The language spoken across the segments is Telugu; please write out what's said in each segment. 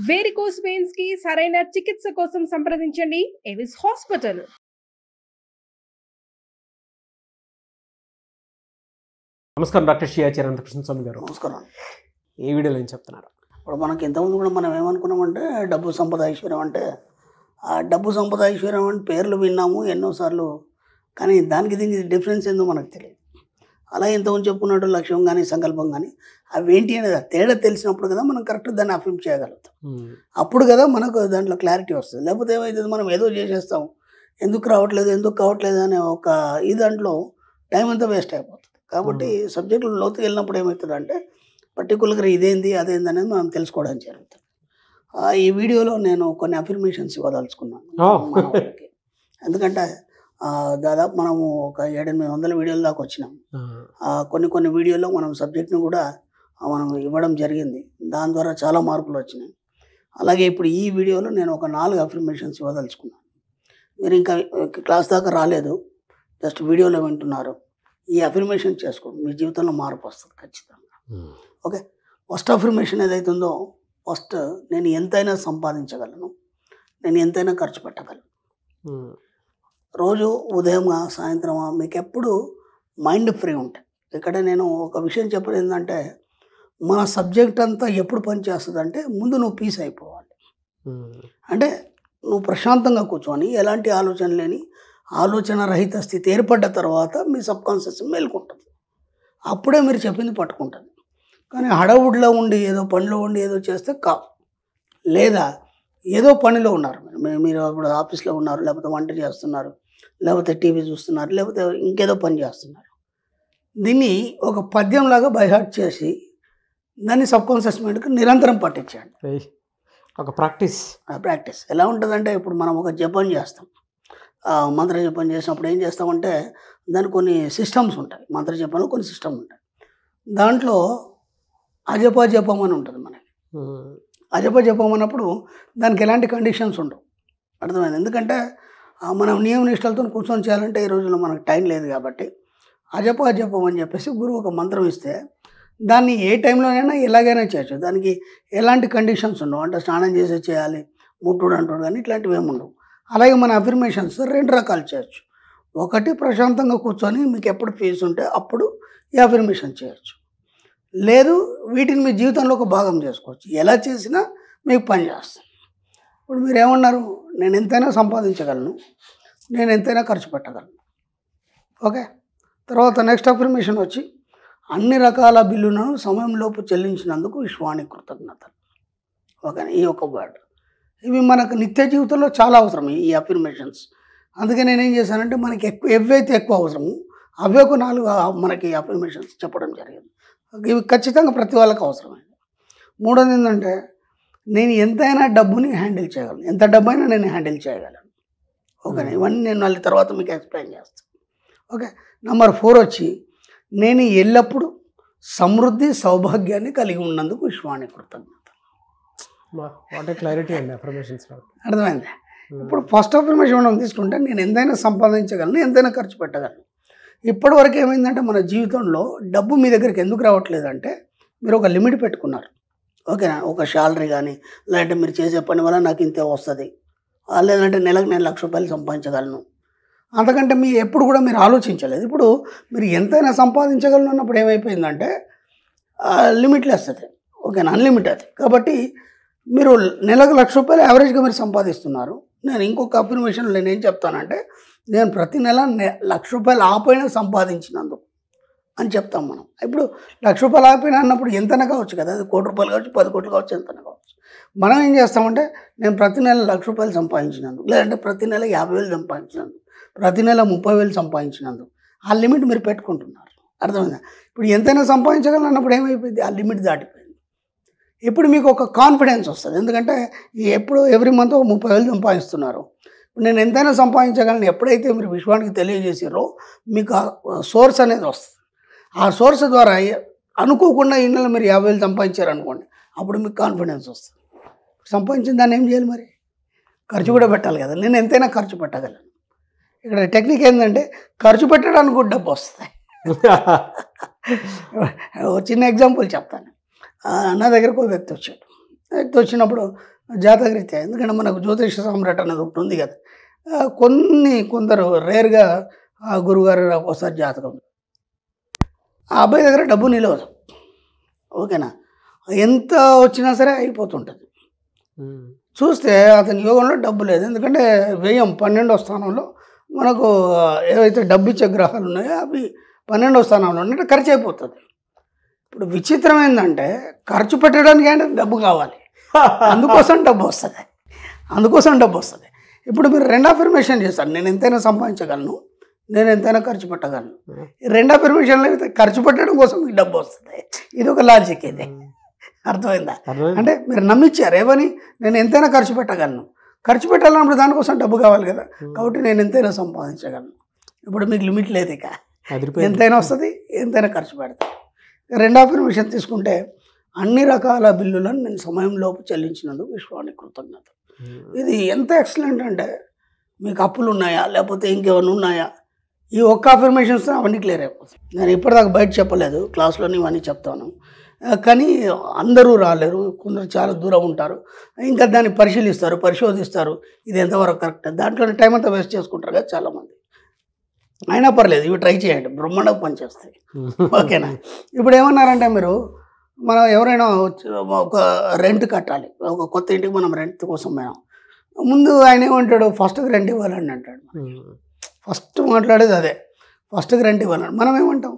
వేరికోస్ వెయిన్స్ కి సరైన చికిత్స కోసం సంప్రదించండి ఎవిస్ హాస్పిటల్. నమస్కారం డాక్టర్ శ్రీయాచార్య అనంతకృష్ణ స్వామి గారు. నమస్కారం. ఏ వీడియోలో ఏం చెప్తున్నారు? ఇప్పుడు మనకి ఇంతకుముందు కూడా మనం ఏమనుకున్నామంటే డబ్బు సంపద ఐశ్వర్యం అంటే ఆ డబ్బు సంపద ఐశ్వర్యం అంటే పేర్లు విన్నాము ఎన్నోసార్లు, కానీ దానికి దీనికి డిఫరెన్స్ ఏందో మనకు తెలియదు. అలా ఇంతకుముందు చెప్పుకున్నట్టు లక్ష్యం కానీ సంకల్పం కానీ అవి ఏంటి అనేది తేడా తెలిసినప్పుడు కదా మనం కరెక్ట్ దాన్ని అఫర్మ్ చేయగలుగుతాం. అప్పుడు కదా మనకు దాంట్లో క్లారిటీ వస్తుంది. లేకపోతే ఏమవుతుంది, మనం ఏదో చేసేస్తాం, ఎందుకు కావట్లేదు అనే ఒక ఈ దాంట్లో టైం అంతా వేస్ట్ అయిపోతుంది. కాబట్టి సబ్జెక్టులు లోతుకి వెళ్ళినప్పుడు ఏమవుతుంది అంటే పర్టికులర్గా ఇదేంది అదేంది అనేది మనం తెలుసుకోవడానికి జరుగుతుంది. ఈ వీడియోలో నేను కొన్ని అఫర్మేషన్స్ ఇవ్వదలుచుకున్నాను మనకి. ఎందుకంటే దాదాపు మనము ఒక 700-800 వీడియోల దాకా వచ్చినాం. కొన్ని వీడియోల్లో మనం సబ్జెక్ట్ని కూడా మనం ఇవ్వడం జరిగింది. దాని ద్వారా చాలా మార్పులు వచ్చినాయి. అలాగే ఇప్పుడు ఈ వీడియోలో నేను ఒక 4 అఫర్మేషన్స్ ఇవ్వదలుచుకున్నాను. మీరు ఇంకా క్లాస్ దాకా రాలేదు, జస్ట్ వీడియోలో వింటున్నారు. ఈ అఫర్మేషన్ చేసుకోండి, మీ జీవితంలో మార్పు వస్తుంది ఖచ్చితంగా. ఓకే, ఫస్ట్ అఫర్మేషన్ ఏదైతుందో, ఫస్ట్ నేను ఎంతైనా సంపాదించగలను, నేను ఎంతైనా ఖర్చు పెట్టగలను. రోజు ఉదయమా సాయంత్రమా మీకు ఎప్పుడు మైండ్ ఫ్రీ ఉంటాయి. ఇక్కడ నేను ఒక విషయం చెప్పడం ఏంటంటే, మన సబ్జెక్ట్ అంతా ఎప్పుడు పనిచేస్తుంది అంటే ముందు నువ్వు పీస్ అయిపోవాలి. అంటే నువ్వు ప్రశాంతంగా కూర్చొని ఎలాంటి ఆలోచన లేని ఆలోచన రహిత స్థితి ఏర్పడ్డ తర్వాత మీ సబ్కాన్షియస్ మేల్కొంటుంది. అప్పుడే మీరు చెప్పింది పట్టుకుంటుంది. కానీ హడావుడిలో ఉండి ఏదో పనిలో ఉండి ఏదో చేస్తే కాదు. లేదా ఏదో పనిలో ఉన్నారు, మీరు ఇప్పుడు ఆఫీస్లో ఉన్నారు, లేకపోతే వంట చేస్తున్నారు, లేకపోతే టీవీ చూస్తున్నారు, లేకపోతే ఇంకేదో పని చేస్తున్నారు. దీన్ని ఒక పద్యంలాగా బైహార్ట్ చేసి దాన్ని సబ్కాన్షియస్ మైండ్కి నిరంతరం పట్టించండి. ఒక ప్రాక్టీస్ ఎలా ఉంటుందంటే, ఇప్పుడు మనం ఒక జపం చేస్తాం, మంత్ర జపం చేసినప్పుడు ఏం చేస్తామంటే దానికి కొన్ని సిస్టమ్స్ ఉంటాయి. మంత్ర జపంలో కొన్ని సిస్టమ్ ఉంటాయి. దాంట్లో అజపజపం అని ఉంటుంది మనకి. అజపజపం అన్నప్పుడు దానికి ఎలాంటి కండిషన్స్ ఉండవు, అర్థమైంది. ఎందుకంటే మనం నియమ నిష్టలతో కూర్చొని చేయాలంటే ఈ రోజుల్లో మనకు టైం లేదు. కాబట్టి అజపజపం అని చెప్పేసి గురువు ఒక మంత్రం ఇస్తే దాన్ని ఏ టైంలోనైనా ఎలాగైనా చేయొచ్చు. దానికి ఎలాంటి కండిషన్స్ ఉండవు. అంటే స్నానం చేసే చేయాలి, ముట్టుడు అంటుడు కానీ ఇట్లాంటివి ఏమి ఉండవు. అలాగే మన అఫర్మేషన్స్ 2 రకాలు చేయొచ్చు. ఒకటి ప్రశాంతంగా కూర్చొని మీకు ఎప్పుడు పీస్ ఉంటే అప్పుడు ఈ అఫర్మేషన్ చేయొచ్చు. లేదు, వీటిని మీ జీవితంలో ఒక భాగం చేసుకోవచ్చు. ఎలా చేసినా మీకు పని చేస్తుంది. ఇప్పుడు మీరు ఏమన్నారు, నేను ఎంతైనా సంపాదించగలను, నేను ఎంతైనా ఖర్చు పెట్టగలను. ఓకే, తర్వాత నెక్స్ట్ అఫర్మేషన్ వచ్చి అన్ని రకాల బిల్లులను సమయంలోపు చెల్లించినందుకు విశ్వానికి కృతజ్ఞతలు. ఓకే, ఈ ఒక వర్డ్ ఇవి మనకు నిత్య జీవితంలో చాలా అవసరం ఈ అఫర్మేషన్స్. అందుకే నేనేం చేశానంటే మనకి ఏవైతే ఎక్కువ అవసరమో అవే ఒక 4 మనకి అఫర్మేషన్స్ చెప్పడం జరిగింది. ఇవి ఖచ్చితంగా ప్రతి వాళ్ళకి అవసరమైంది. మూడోది ఏంటంటే, నేను ఎంతైనా డబ్బుని హ్యాండిల్ చేయగలను, ఎంత డబ్బైనా నేను హ్యాండిల్ చేయగలను. ఓకే, ఇవన్నీ నేను మళ్ళీ తర్వాత మీకు ఎక్స్ప్లెయిన్ చేస్తాను. ఓకే, నెంబర్ 4 వచ్చి నేను ఎల్లప్పుడూ సమృద్ధి సౌభాగ్యాన్ని కలిగి ఉన్నందుకు విశ్వానికి కృతజ్ఞత. క్లారిటీ అండి అఫర్మేషన్స్. అర్థమైంది. ఇప్పుడు ఫస్ట్ అఫర్మేషన్ మనం తీసుకుంటే నేను ఎంతైనా సంపాదించగలను, ఎంతైనా ఖర్చు పెట్టగలను. ఇప్పటివరకు ఏమైందంటే మన జీవితంలో డబ్బు మీ దగ్గరికి ఎందుకు రావట్లేదంటే మీరు ఒక లిమిట్ పెట్టుకున్నారు. ఓకేనా, ఒక శాలరీ కానీ లేదంటే మీరు చేసే పని వల్ల నాకు ఇంతే వస్తుంది, లేదంటే నెలకు నేను ₹1,00,000 సంపాదించగలను. అంతకంటే మీ ఎప్పుడు కూడా మీరు ఆలోచించలేదు. ఇప్పుడు మీరు ఎంతైనా సంపాదించగలను అన్నప్పుడు ఏమైపోయిందంటే లిమిట్లెస్ అది. ఓకేనా, అన్లిమిటెడ్. కాబట్టి మీరు నెలకు ₹1,00,000 యావరేజ్గా మీరు సంపాదిస్తున్నారు. నేను ఇంకొక అఫర్మేషన్లో నేను ఏం చెప్తానంటే, నేను ప్రతి నెల ₹1,00,000 ఆపైనా సంపాదించినందుకు అని చెప్తాం మనం. ఇప్పుడు ₹1,00,000 ఆపైనా అన్నప్పుడు ఎంతైనా కావచ్చు కదా, అది ₹1,00,00,000 కావచ్చు, 10 కోట్లు కావచ్చు, ఎంతైనా కావచ్చు. మనం ఏం చేస్తామంటే నేను ప్రతి నెల ₹1,00,000 సంపాదించినందుకు, లేదంటే ప్రతి నెల 50,000 సంపాదించినందుకు, ప్రతి నెల 30,000 సంపాదించినందుకు ఆ లిమిట్ మీరు పెట్టుకుంటున్నారు. అర్థమైందా? ఇప్పుడు ఎంతైనా సంపాదించగలను అన్నప్పుడు ఏమైపోయింది, ఆ లిమిట్ దాటిపోయింది. ఇప్పుడు మీకు ఒక కాన్ఫిడెన్స్ వస్తుంది. ఎందుకంటే ఎప్పుడు ఎవ్రీ మంత్ 30,000 సంపాదిస్తున్నారు. నేను ఎంతైనా సంపాదించగలను ఎప్పుడైతే మీరు విశ్వానికి తెలియజేసారో మీకు ఆ సోర్స్ అనేది వస్తుంది. ఆ సోర్స్ ద్వారా అనుకోకుండా ఈ నెల మీరు 50,000 సంపాదించారనుకోండి, అప్పుడు మీకు కాన్ఫిడెన్స్ వస్తుంది. సంపాదించిన దాన్ని ఏం చేయాలి, మరి ఖర్చు కూడా పెట్టాలి కదా. నేను ఎంతైనా ఖర్చు పెట్టగలను. ఇక్కడ టెక్నిక్ ఏంటంటే ఖర్చు పెట్టడానికి కూడా డబ్బు వస్తుంది. చిన్న ఎగ్జాంపుల్ చెప్తాను. నా దగ్గరకు ఒక వ్యక్తి వచ్చాడు. వ్యక్తి వచ్చినప్పుడు జాతకరీత్యా, ఎందుకంటే మనకు జ్యోతిష సామ్రాట్ అనేది ఒకటి ఉంది కదా, కొందరు రేర్గా ఆ గురుగారు ఒకసారి జాతకం, ఆ అబ్బాయి దగ్గర డబ్బు నిలవదు. ఓకేనా, ఎంత వచ్చినా సరే అయిపోతుంటుంది. చూస్తే అతని యోగంలో డబ్బు లేదు, ఎందుకంటే వ్యయం 12వ స్థానంలో మనకు ఏవైతే డబ్బు ఇచ్చే గ్రహాలు ఉన్నాయో అవి 12వ స్థానంలో ఉన్నట్టు ఖర్చు అయిపోతుంది. ఇప్పుడు విచిత్రం ఏంటంటే ఖర్చు పెట్టడానికి అంటే డబ్బు కావాలి, అందుకోసం డబ్బు వస్తుంది. ఇప్పుడు మీరు 2 అఫర్మేషన్ చేస్తారు, నేను ఎంతైనా సంపాదించగలను, నేను ఎంతైనా ఖర్చు పెట్టగలను. ఈ 2 అఫర్మేషన్లు అయితే ఖర్చు పెట్టడం కోసం మీకు డబ్బు వస్తుంది. ఇది ఒక లాజిక్. ఇది అర్థమైందా? అంటే మీరు నమ్మించారు ఏమని, నేను ఎంతైనా ఖర్చు పెట్టగలను. ఖర్చు పెట్టాలన్నప్పుడు దానికోసం డబ్బు కావాలి కదా, కాబట్టి నేను ఎంతైనా సంపాదించగలను. ఇప్పుడు మీకు లిమిట్ లేదు, ఇక ఎంతైనా వస్తుంది, ఎంతైనా ఖర్చు పెడతాను. 2 అఫర్మేషన్ తీసుకుంటే అన్ని రకాల బిల్లులను నేను సమయంలోపు చెల్లించినందుకు విశ్వానికి కృతజ్ఞత. ఇది ఎంత ఎక్సలెంట్ అంటే, మీకు అప్పులు ఉన్నాయా లేకపోతే ఇంకేమైనా ఉన్నాయా, ఈ ఒక్క అఫర్మేషన్స్ అవన్నీ క్లియర్ అయిపోతాయి. నేను ఇప్పటిదాకా బయట చెప్పలేదు, క్లాస్లోని ఇవన్నీ చెప్తాను, కానీ అందరూ రాలేరు, కొందరు చాలా దూరం ఉంటారు, ఇంకా దాన్ని పరిశోధిస్తారు, ఇది ఎంతవరకు కరెక్ట్, దాంట్లోనే టైం అంతా వేస్ట్ చేసుకుంటారు కదా చాలామంది. అయినా పర్లేదు, ఇవి ట్రై చేయండి, బ్రహ్మాండంగా పనిచేస్తాయి. ఓకేనా? ఇప్పుడు ఏమన్నారంటే, మీరు మనం ఎవరైనా ఒక రెంట్ కట్టాలి, ఒక కొత్త ఇంటికి మనం రెంట్ కోసం పోయాం, ముందు ఆయన ఏమంటాడు, ఫస్ట్కి రెంట్ ఇవ్వాలని అంటాడు. ఫస్ట్ మాట్లాడేది అదే, ఫస్ట్కి రెంట్ ఇవ్వాలని. మనం ఏమంటాం,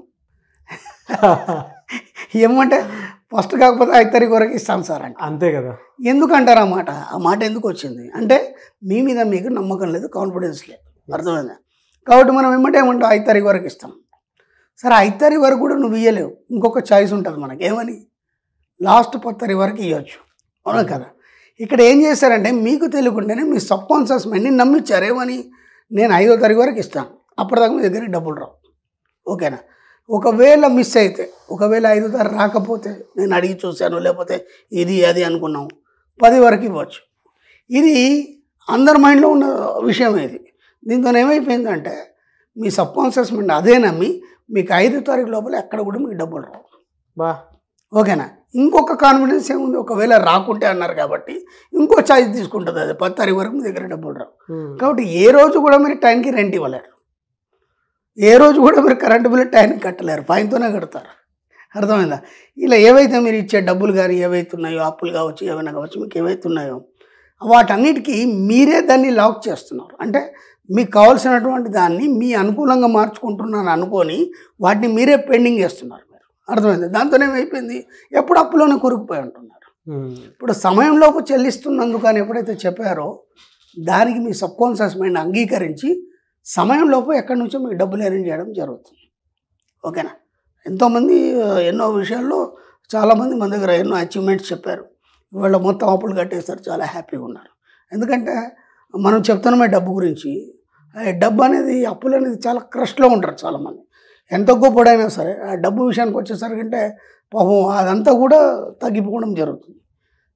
ఏమంటే ఫస్ట్ కాకపోతే 5 తారీఖు వరకు ఇస్తాం సార్ అంటే. అంతే కదా. ఎందుకు అంటారు ఆ మాట ఎందుకు వచ్చింది అంటే, మీ మీద మీకు నమ్మకం లేదు, కాన్ఫిడెన్స్ లేదు. అర్థమైందా? కాబట్టి మనం ఏమంటాం, 5 తారీఖు వరకు ఇస్తాం. సరే 5 తారీఖు వరకు కూడా నువ్వు ఇవ్వలేవు, ఇంకొక చాయిస్ ఉంటుంది మనకి, ఏమని, లాస్ట్ 10 తారీఖు వరకు ఇవ్వచ్చు. అవునా కదా? ఇక్కడ ఏం చేశారంటే, మీకు తెలియకుండానే మీ సబ్ కాన్షియస్ మైండ్ని నమ్మించారు. ఏమని, నేను 5వ తారీఖు వరకు ఇస్తాను, అప్పటిదాకా మీ దగ్గరికి డబ్బులు రావు. ఓకేనా? ఒకవేళ మిస్ అయితే, ఒకవేళ 5వ తారీఖు రాకపోతే, నేను అడిగి చూశాను, లేకపోతే ఇది అది అనుకున్నాం, 10 వరకు ఇవ్వచ్చు. ఇది అందరి మైండ్లో ఉన్న విషయం. ఇది దీంతో ఏమైపోయిందంటే, మీ సబ్ కాన్షియస్ మైండ్ అదే నమ్మి మీకు 5వ తారీఖు లోపల ఎక్కడ కూడా మీకు డబ్బులు రావు. ఓకేనా? ఇంకొక కాన్ఫిడెన్స్ ఏముంది, ఒకవేళ రాకుంటే అన్నారు కాబట్టి ఇంకో ఛాయిస్ తీసుకుంటుంది, అది 10 తారీఖు వరకు మీ దగ్గర డబ్బులు రావు. కాబట్టి ఏ రోజు కూడా మీరు టైంకి రెంట్ ఇవ్వలేరు, ఏ రోజు కూడా మీరు కరెంటు బిల్లు టైంకి కట్టలేరు, ఫైన్తోనే కడతారు. అర్థమైందా? ఇలా ఏవైతే మీరు ఇచ్చే డబ్బులు కానీ ఏవైతే ఉన్నాయో, అప్పులు కావచ్చు, ఏమైనా కావచ్చు, మీకు ఏవైతే ఉన్నాయో వాటన్నిటికీ మీరే దాన్ని లాక్ చేస్తున్నారు. అంటే మీకు కావాల్సినటువంటి దాన్ని మీ అనుకూలంగా మార్చుకుంటున్నాను అనుకొని వాటిని మీరే పెండింగ్ చేస్తున్నారు మీరు. అర్థమైంది? దాంతోనే ఏమైపోయింది, ఎప్పుడు అప్పులోనే కూరుకుపోయి ఉంటున్నారు. ఇప్పుడు సమయంలోపు చెల్లిస్తున్నందుకు అని ఎప్పుడైతే చెప్పారో, దానికి మీ సబ్ కాన్షియస్ మైండ్ అంగీకరించి సమయంలోపు ఎక్కడి నుంచో మీకు డబ్బులు అరేంజ్ చేయడం జరుగుతుంది. ఓకేనా? ఎంతోమంది ఎన్నో విషయాల్లో చాలామంది మన దగ్గర ఎన్నో అచీవ్మెంట్స్ చెప్పారు, ఇవాళ మొత్తం అప్పులు కట్టేస్తారు, చాలా హ్యాపీగా ఉన్నారు. ఎందుకంటే మనం చెప్తున్నామే డబ్బు గురించి, డబ్బు అనేది, అప్పులు అనేది చాలా క్రష్లో ఉంటారు చాలామంది. ఎంత గొప్పడైనా సరే ఆ డబ్బు విషయానికి వచ్చేసరికంటే పాపం అదంతా కూడా తగ్గిపోవడం జరుగుతుంది.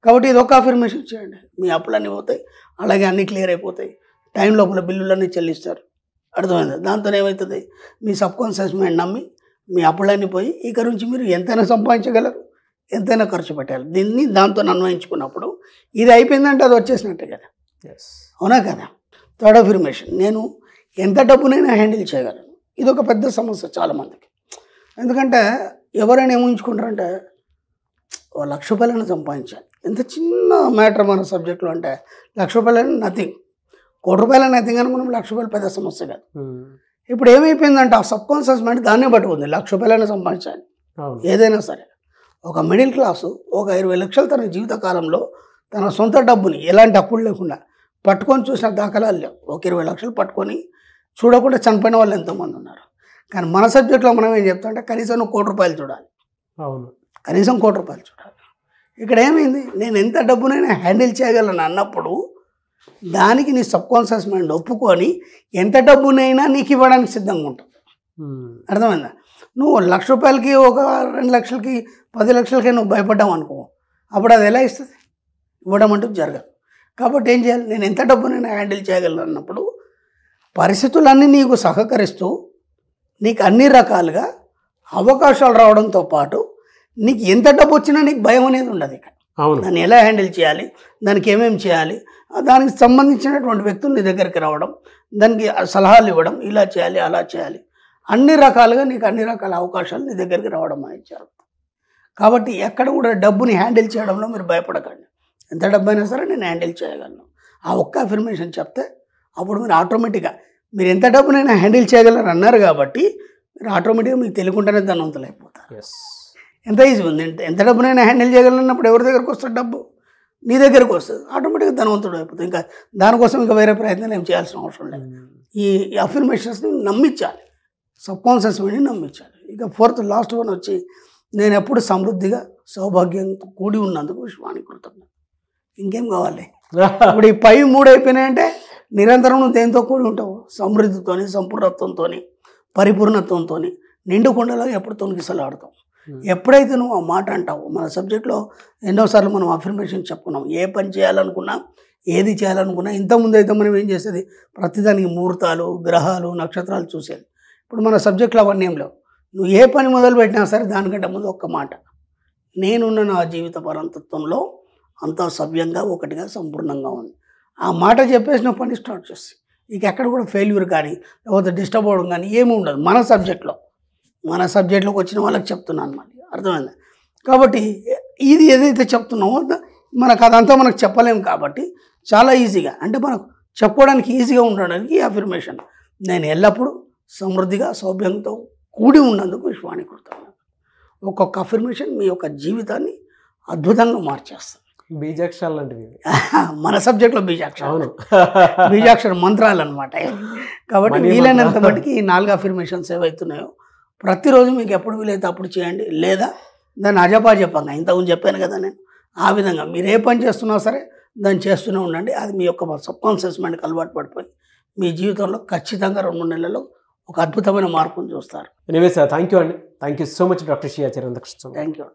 కాబట్టి ఇది ఒక అఫర్మేషన్ చేయండి, మీ అప్పులన్నీ పోతాయి, అలాగే అన్నీ క్లియర్ అయిపోతాయి, టైం లోపల బిల్లులన్నీ చెల్లిస్తారు. అర్థమైంది? దాంతో ఏమవుతుంది, మీ సబ్ కాన్షియస్ మైండ్ నమ్మి మీ అప్పులన్నీ పోయి ఇక నుంచి మీరు ఎంతైనా సంపాదించగలరు, ఎంతైనా ఖర్చు పెట్టాలి. దీన్ని దాంతో అన్వయించుకున్నప్పుడు ఇది అయిపోయిందంటే అది వచ్చేసినట్టే కదా. అవునా కదా? థర్డ్ అఫర్మేషన్, నేను ఎంత డబ్బునైనా హ్యాండిల్ చేయగలను. ఇది ఒక పెద్ద సమస్య చాలామందికి. ఎందుకంటే ఎవరైనా ఏముంచుకుంటారంటే, 1,00,000 రూపాయలైనా సంపాదించాలి, ఎంత చిన్న మ్యాటర్ మన సబ్జెక్ట్లో అంటే 1,00,000 రూపాయలైనా నథింగ్, 1,00,00,000 రూపాయలు నథింగ్ అని మనం 1,00,000 రూపాయలు పెద్ద సమస్య కాదు. ఇప్పుడు ఏమైపోయిందంటే ఆ సబ్ కాన్షియస్ మైండ్ దాన్నే పట్టుకుంది, 1,00,000 రూపాయలైనా సంపాదించాలి ఏదైనా సరే. ఒక మిడిల్ క్లాసు ఒక 20 లక్షలు తన జీవితకాలంలో తన సొంత డబ్బుని ఎలాంటి అప్పులు లేకుండా పట్టుకొని చూసిన దాఖలాలు లేవు. ఒక 20 లక్షలు పట్టుకొని చూడకుండా చనిపోయిన వాళ్ళు ఎంతోమంది ఉన్నారు. కానీ మన సబ్జెక్ట్లో మనం ఏం చెప్తామంటే, కనీసం నువ్వు 1,00,00,000 రూపాయలు చూడాలి. అవును, కనీసం 1,00,00,000 రూపాయలు చూడాలి. ఇక్కడ ఏమైంది, నేను ఎంత డబ్బునైనా హ్యాండిల్ చేయగలను అన్నప్పుడు దానికి నీ సబ్ కాన్షియస్ మైండ్ ఒప్పుకొని ఎంత డబ్బునైనా నీకు ఇవ్వడానికి సిద్ధంగా ఉంటుంది. అర్థమైందా? నువ్వు 1,00,000 రూపాయలకి, ఒక 2 లక్షలకి, 10 లక్షలకి నువ్వు భయపడ్డావు అనుకో, అప్పుడు అది ఎలా ఇస్తుంది, ఇవ్వడం అంటూ జరగదు. కాబట్టి ఏం చేయాలి, నేను ఎంత డబ్బునైనా హ్యాండిల్ చేయగలను అన్నప్పుడు పరిస్థితులన్నీ నీకు సహకరిస్తూ నీకు అన్ని రకాలుగా అవకాశాలు రావడంతో పాటు నీకు ఎంత డబ్బు వచ్చినా నీకు భయం అనేది ఉండదు. ఇక్కడ అవును. దాన్ని ఎలా హ్యాండిల్ చేయాలి, దానికి ఏమేమి చేయాలి, దానికి సంబంధించినటువంటి వ్యక్తులు నీ దగ్గరికి రావడం, దానికి సలహాలు ఇవ్వడం, ఇలా చేయాలి అలా చేయాలి, అన్ని రకాలుగా నీకు అన్ని రకాల అవకాశాలు నీ దగ్గరికి రావడం అనేది జరుగుతుంది. కాబట్టి ఎక్కడ కూడా డబ్బుని హ్యాండిల్ చేయడంలో మీరు భయపడకండి. ఎంత డబ్బు అయినా సరే నేను హ్యాండిల్ చేయగలను, ఆ ఒక్క అఫర్మేషన్ చెప్తే అప్పుడు మీరు ఆటోమేటిక్గా మీరు ఎంత డబ్బునైనా హ్యాండిల్ చేయగలరు అన్నారు కాబట్టి మీరు ఆటోమేటిక్గా మీకు తెలియకుండానే ధనవంతులు అయిపోతారు. ఎంత ఈజీ ఉంది, ఎంత డబ్బునైనా హ్యాండిల్ చేయగలన్నప్పుడు ఎవరి దగ్గరకు వస్తుంది డబ్బు, నీ దగ్గరకు వస్తుంది, ఆటోమేటిక్గా ధనవంతుడు అయిపోతుంది. ఇంకా దానికోసం ఇంకా వేరే ప్రయత్నం ఏం చేయాల్సిన అవసరం లేదు. ఈ అఫర్మేషన్స్ని నమ్మించాలి, సబ్కాన్షియస్ మైండ్ని నమ్మించాలి. ఇక ఫోర్త్ లాస్ట్ వన్ వచ్చి నేను ఎప్పుడు సమృద్ధిగా సౌభాగ్యంతో కూడి ఉన్నందుకు విశ్వానికి కృతజ్ఞత. ఇంకేం కావాలి? ఇప్పుడు ఈ పై 3 అయిపోయినాయంటే నిరంతరం నువ్వు దేంతో కూడి ఉంటావు? సమృద్ధితోని, సంపూర్ణత్వంతో, పరిపూర్ణత్వంతో, నిండు కొండలో ఎప్పుడు తొలగిసలాడతావు. ఎప్పుడైతే నువ్వు ఆ మాట అంటావు, మన సబ్జెక్ట్లో ఎన్నోసార్లు మనం అఫర్మేషన్ చెప్పుకున్నాం. ఏ పని చేయాలనుకున్నా, ఏది చేయాలనుకున్నా, ఇంతకుముందు అయితే మనం ఏం చేసేది, ప్రతిదానికి ముహూర్తాలు, గ్రహాలు, నక్షత్రాలు చూసేది. ఇప్పుడు మన సబ్జెక్ట్లో అవన్నీ ఏం లేవు. నువ్వు ఏ పని మొదలుపెట్టినా సరే దానికంటే ముందు ఒక్క మాట, నేనున్న నా జీవిత పరంతత్వంలో అంతా సవ్యంగా, ఒకటిగా, సంపూర్ణంగా ఉంది. ఆ మాట చెప్పేసి నువ్వు పని స్టార్ట్ చేసి ఇక ఎక్కడ కూడా ఫెయిల్యూర్ కానీ లేకపోతే డిస్టర్బ్ అవ్వడం కానీ ఏమీ ఉండదు. మన సబ్జెక్ట్లోకి వచ్చిన వాళ్ళకి చెప్తున్నాను, మళ్ళీ అర్థమైంది. కాబట్టి ఇది ఏదైతే చెప్తున్నామో మనకు అదంతా మనకు చెప్పలేము కాబట్టి చాలా ఈజీగా, అంటే మనకు చెప్పుకోవడానికి ఈజీగా ఉండడానికి ఈ అఫర్మేషన్, నేను ఎల్లప్పుడూ సమృద్ధిగా సౌభ్యంతో కూడి ఉన్నందుకు విశ్వానికి కృతజ్ఞత. ఒక్కొక్క అఫర్మేషన్ మీ యొక్క జీవితాన్ని అద్భుతంగా మార్చేస్తుంది. బీజాక్షరాలు లాంటివి మన సబ్జెక్ట్లో బీజాక్షర మంత్రాలు అనమాట. కాబట్టి వీలైనంత మటుకి ఈ 4 అఫర్మేషన్స్ ఏవైతున్నాయో ప్రతిరోజు మీకు ఎప్పుడు వీలైతే అప్పుడు చేయండి, లేదా దాన్ని అజపాజపంగా ఇంతకుముందు చెప్పాను కదా నేను, ఆ విధంగా మీరు ఏ పని చేస్తున్నా సరే దాన్ని చేస్తూనే ఉండండి. అది మీ యొక్క సబ్కాన్షియస్ మైండ్కి అలవాటు పడిపోయి మీ జీవితంలో ఖచ్చితంగా 2-3 నెలల్లో ఒక అద్భుతమైన మార్పును చూస్తారు. ఎనీవేస్ థ్యాంక్ యూ అండి. Thank you so much doctor Shri Acharya Anantakrishna. Thank you.